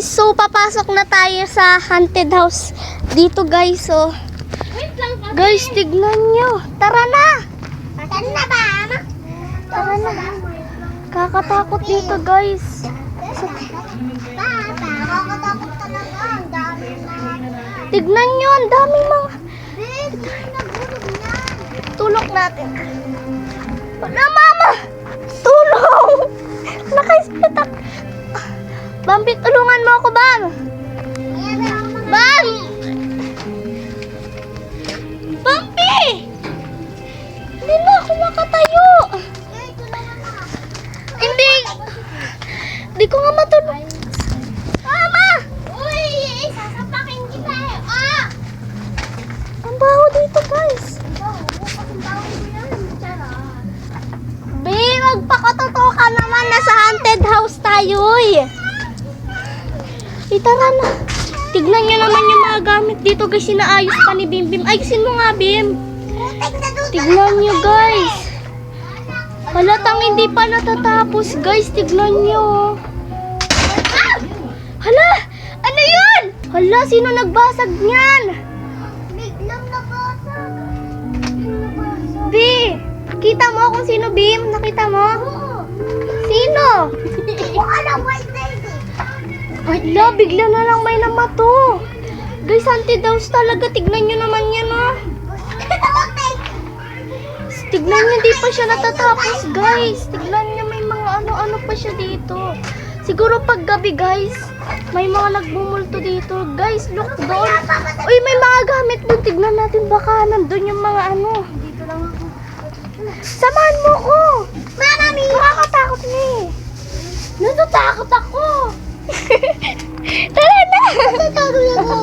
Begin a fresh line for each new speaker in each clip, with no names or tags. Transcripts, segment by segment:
guys, so papasok na tayo sa haunted house. Dito guys, oh.
Wait lang pa.
Guys, tignan nyo. Tara na!
Saan na ba?
Tara na. Kakatakot dito guys.
Nakakatakot talaga. Ang dami na.
Tignan nyo, ang daming mga...
Nagulog na.
Tulok natin. Wala, mama! Tulong! Nakaispitak. Bambi, tulungan mo ako, Bam! Bam! Bambi! Hindi na ako makatayo. Hindi. Hindi ko nga matulog. Mama!
Uy! Sasapakin kita eh. Ah!
Ang baho dito, guys. Be, magpakatotoo ka naman. Nasa haunted house tayo, eh. Tara na. Tignan nyo naman yung mga gamit dito, guys. Sinaayos pa ni Bim Bim. Ayusin mo nga, Bim. Tignan nyo, guys. Halatang hindi pa natatapos, guys. Tignan nyo. Hala! Ano yun? Hala, sino nagbasag niyan?
Biglang nabasag.
Bi, kita mo kung sino, Bim? Nakita mo? Sino?
Alam mo, lady.
Hala, bigla na lang may namato. Guys, haunted house talaga. Tignan nyo naman yan, oh. Tignan nyo, di pa siya natatapos, guys. Tignan nyo, may mga ano-ano pa siya dito. Siguro pag gabi, guys, may mga nagbumulto dito. Guys, look doon. Uy, may mga gamit doon. Tignan natin, baka nandun yung mga ano.
Dito lang ako.
Samahan mo ko.
Mama, mi.
Nakakatakot na eh.
Natatakot ako.
Tara na.
Natatakot ako.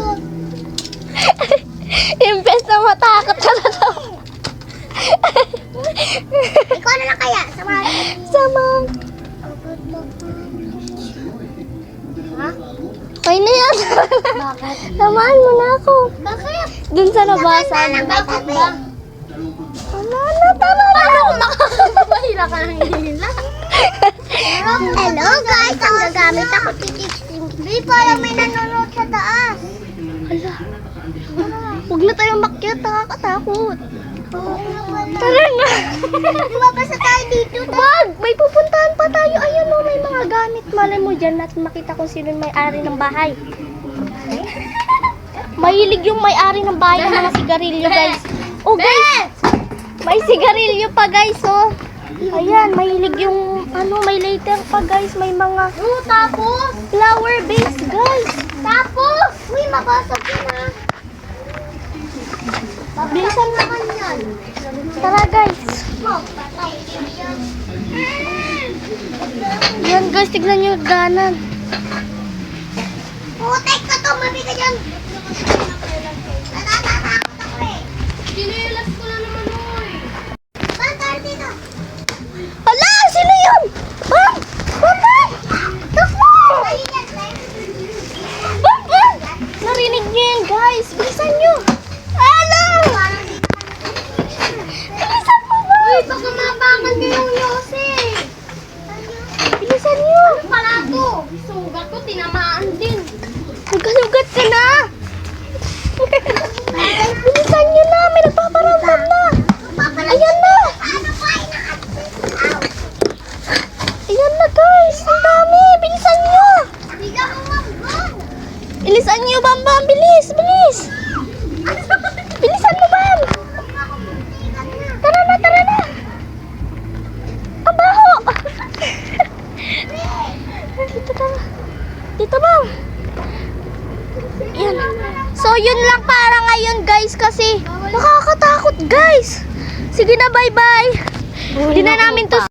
Imbes na matakot ka na daw.
Ikaw na lang kaya. Samahan.
Sama.
Ha?
Okay na yan.
Bakit?
Samahan mo na ako.
Bakit?
Dun sa labasan.
Bakit ba?
Tara na.
Mahila ka ng hila. Hello guys, ang gagamit ako titixing. Di parang may nanonood sa taas.
Hala. Huwag na tayong makyat. Nakakatakot.
Oo nga pala.
Tara na.
Di ba basta tayo dito?
Wag. May pupuntahan pa tayo. Ayan o, may mga gamit. Malay mo dyan natin makita kung sino yung may-ari ng bahay. Mahilig yung may-ari ng bahay ng mga sigarilyo, guys. Oh, guys. May sigarilyo pa, guys, oh. Ayan, mahilig yung, may lighter pa, guys. May mga
Tapos?
flower base, guys.
Tapos? Uy, mabasag yun na.
Bilisan na.
Naman yan.
Tara, guys.
Patay yan.
Yan, guys, tignan nyo yung ganan.
Putek ka to, mabigat yan. Natatakot ako eh. Sinilas ko na naman, oy. Bantar dito.
Hala, sino yun? Bam! Bam, bam! Takbo! Bam, bam! Narinig nyo yan, guys. Bilisan nyo. Hala! Bilisan mo, bam!
Uy, baka mabangan niyo yung Yose.
Bilisan nyo.
Ano pala to? Sugat ko, tinamaan din.
Nagkalugat ka na. Bilisan nyo na. May nagpaparamdam na. Ayan na. Ayan na, guys. Ang dami. Bilisan nyo.
Biga mo mambang.
Bilisan nyo, Bam Bam. Bilis, bilis. Bilisan mo, Bam. Tara na, tara na. Ang baho. Dito, tara. Dito, Bam. Yan. So, yun lang para ngayon, guys, kasi nakakatakot, guys. Sige na, bye-bye. Hindi na namin to